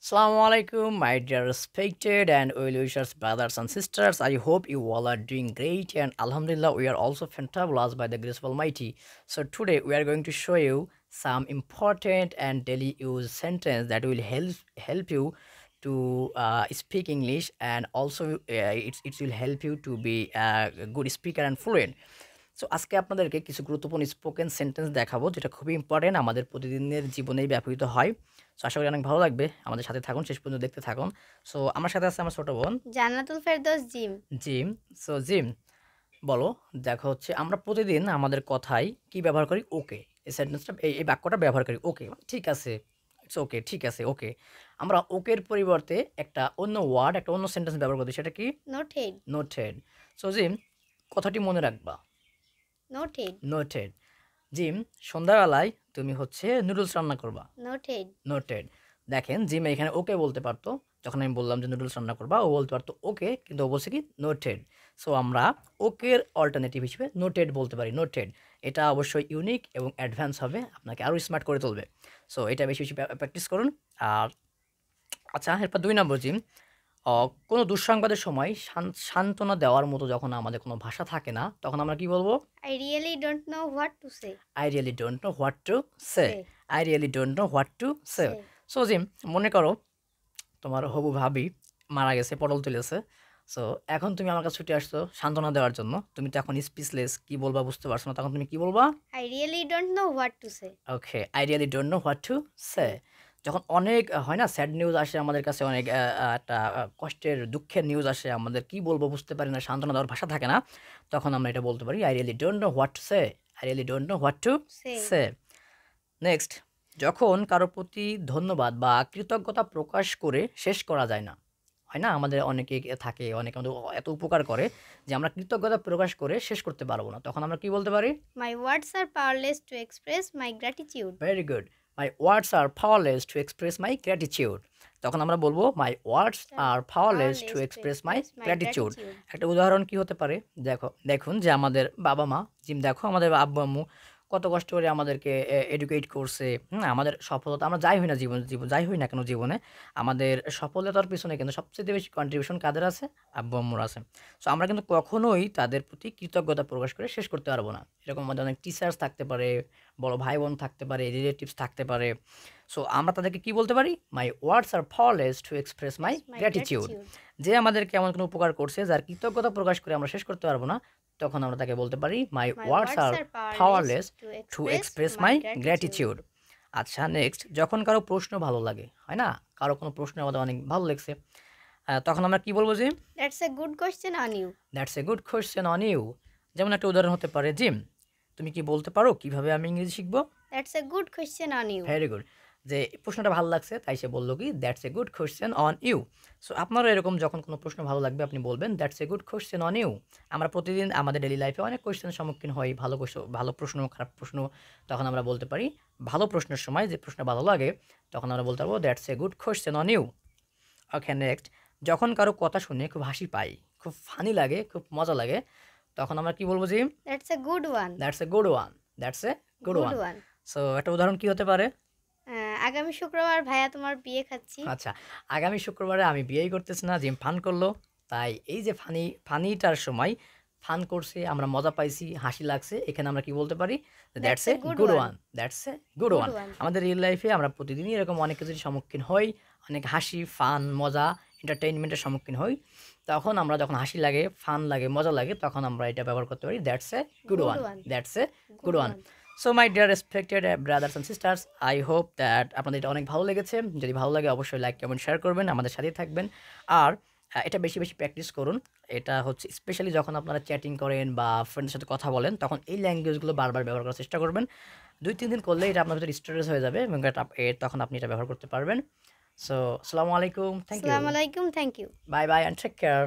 Assalamu alaikum, my dear respected and well-wishers, brothers and sisters. I hope you all are doing great, and Alhamdulillah, we are also fantabulous by the grace of Almighty. So today we are going to show you some important and daily use sentence that will help you to speak English, and also it will help you to be a good speaker and fluent. So আজকে আপনাদেরকে কিছু গুরুত্বপূর্ণ spoken sentence দেখাবো যেটা খুবই important আমাদের প্রতিদিনের জীবনেই ব্যবহৃত হয়। সো আশা করি অনেক ভালো লাগবে, আমাদের সাথে থাকুন, শেষ পর্যন্ত দেখতে থাকুন। সো আমার সাথে আছে আমার ছোট বোন জান্নাতুল ফেরদৌস জিম। জিম। সো জিম, বলো। দেখো হচ্ছে আমরা প্রতিদিন আমাদের কথায় কি ব্যবহার করি? ওকে। এই সেন্টেন্সটা এই বাক্যটা ব্যবহার করি, ওকে ঠিক আছে, ইটস ওকে, ঠিক আছে, ওকে। আমরা ওকের পরিবর্তে একটা অন্য ওয়ার্ড, একটা অন্য সেন্টেন্স ব্যবহার করি, সেটা কি? নোটেড। নোটেড। সো জিম, কথাটি মনে রাখবা। নোটেড। নোটেড। জিম, সন্ধ্যাবেলায় তুমি হচ্ছে নুডলস রান্না করবা। নোটেড। নোটেড। দেখেন জিম এখানে ওকে বলতে পারতো, যখন আমি বললাম যে নুডলস রান্না করবা, ও বলতে পারতো ওকে, কিন্তু ও বলছে কি নোটেড। সো আমরা ওকের অল্টারনেটিভ হিসেবে নোটেড বলতে পারি, নোটেড। এটা অবশ্যই ইউনিক এবং অ্যাডভান্স হবে, আপনাকে আরও স্মার্ট করে তুলবে। সো এটা বেশি বেশি প্র্যাকটিস করুন। আর আচ্ছা, এরপর 2 নম্বর জিম, কোনো দুঃসংবাদের সময় সান্ত্বনা দেওয়ার মতো যখন আমাদের কোনো ভাষা থাকে না, তখন আমরা কি বলবো? I really don't know what to say. I really don't know what to say. I really don't know what to say. So gym, মনে করো তোমার হবু ভাবি মারা গেছে, পটল তুলেছে। সো এখন তুমি আমার কাছে ছুটে আসছো সান্ত্বনা দেওয়ার জন্য, তুমি তো এখন স্পিচলেস, কি বলবা বুঝতে পারছো না, তখন তুমি কি বলবা? I really don't know what to say. Okay, I really don't know what to say. যখন অনেক হয় না, স্যাড নিউজ আসে আমাদের কাছে, অনেক একটা কষ্টের দুঃখের নিউজ আসে, আমাদের কি বলবো বুঝতে পারি না, সান্ত্বনা দেওয়ার ভাষা থাকে না, তখন আমরা এটা বলতে পারি, I really don't know what to say. I really don't know what to say. Next, যখন কারো প্রতি ধন্যবাদ বা কৃতজ্ঞতা প্রকাশ করে শেষ করা যায় না, হয় না, আমাদের অনেকে থাকে, অনেকে আমাদের এত উপকার করে যে আমরা কৃতজ্ঞতা প্রকাশ করে শেষ করতে পারবো না, তখন আমরা কি বলতে পারি? My words are powerless to express my gratitude. Very good. My words are powerless to express my gratitude. তখন আমরা বলবো my words are powerless to express my gratitude. একটা উদাহরণ কি হতে পারে? দেখুন যে আমাদের বাবা মা, জিম দেখো আমাদের আব্বু আম্মু কত কষ্ট করে আমাদেরকে এডুকেট করছে। আমাদের সফলতা, আমরা যাই হই না যাই হই না কেন জীবনে, আমাদের সফলতার পিছনে কিন্তু সবচেয়ে বেশি কন্ট্রিবিউশন কাদের আছে? আব্বু আম্মুর আছে। সো আমরা কিন্তু কখনোই তাদের প্রতি কৃতজ্ঞতা প্রকাশ করে শেষ করতে পারবো না। এরকম আমাদের অনেক টিচার্স থাকতে পারে, বড় ভাই বোন থাকতে পারে, রিলেটিভস থাকতে পারে। সো আমরা তাদেরকে কি বলতে পারি? My words are powerless to express my gratitude. যে আমাদেরকে এমন কোনো উপকার করছে যার কৃতজ্ঞতা প্রকাশ করে আমরা শেষ করতে পারবো না, তখন আমরা তাকে বলতে পারি my words are powerless to express my gratitude. আচ্ছা, নেক্সট, যখন কারো প্রশ্ন ভালো লাগে, হয় না, কারো কোনো প্রশ্ন আমাদের অনেক ভালো লাগছে, তখন আমরা কি বলবো? Jim, that's a good question on you. That's a good question on you. যেমন একটা উদাহরণ হতে পারে, জিম তুমি কি বলতে পারো কিভাবে আমি ইংরেজি শিখবো? That's a good question on you. Very good. যে প্রশ্নটা ভালো লাগছে তাই সে বললো কি that's a good question on you. So আপনারও এরকম যখন কোনো প্রশ্ন ভালো লাগবে আপনি বলবেন that's a good question on you. আমরা প্রতিদিন আমাদের ডেলি লাইফে অনেক কোয়েশ্চেনের সম্মুখীন হই, ভালো প্রশ্ন, খারাপ প্রশ্ন, তখন আমরা বলতে পারি ভালো প্রশ্নের সময় যে প্রশ্ন ভালো লাগে, তখন আমরা বলতে পারবো that's a good question on you. Okay, next, যখন কারো কথা শুনে খুব হাসি পাই, খুব ফানি লাগে, খুব মজা লাগে, তখন আমরা কি বলবো? Jim, that's a good one. That's a good one. That's a good one. So একটা উদাহরণ কি হতে পারে? আগামী শুক্রবার ভাইয়া তোমার বিয়ে খাচ্ছি। আচ্ছা, আগামী শুক্রবারে আমি বিয়েই করতেছি না, জিম ফান করলো, তাই এই যে ফানিটার সময় ফান করছে, আমরা মজা পাইছি, হাসি লাগছে, এখানে আমরা কি বলতে পারি? That's a good one. That's a good one. আমাদের রিয়েল লাইফে আমরা প্রতিদিনই এরকম অনেক কিছুর সম্মুখীন হই, অনেক হাসি, ফান, মজা, এন্টারটেইনমেন্টের সম্মুখীন হই, তখন আমরা যখন হাসি লাগে, ফান লাগে, মজা লাগে, তখন আমরা এটা ব্যবহার করতে পারি that's a good one. That's a good one. So my dear respected brothers and sisters, I hope that আপনাদের এটা অনেক ভালো লেগেছে। যদি ভালো লাগে অবশ্যই লাইক, কমেন্ট, শেয়ার করবেন, আমাদের সাথেই থাকবেন। আর এটা বেশি বেশি প্র্যাকটিস করুন। এটা হচ্ছে স্পেশালি যখন আপনারা চ্যাটিং করেন বা ফ্রেন্ডের সাথে কথা বলেন, তখন এই ল্যাঙ্গুয়েজগুলো বারবার ব্যবহার করার চেষ্টা করবেন। 2-3 দিন করলে এটা আপনার ভিতরে স্টোরেজ হয়ে যাবে এবং তখন আপনি এটা ব্যবহার করতে পারবেন। সো আসসালামু আলাইকুম, থ্যাংক ইউ, আসসালামু আলাইকুম, thank you, bye bye and take care.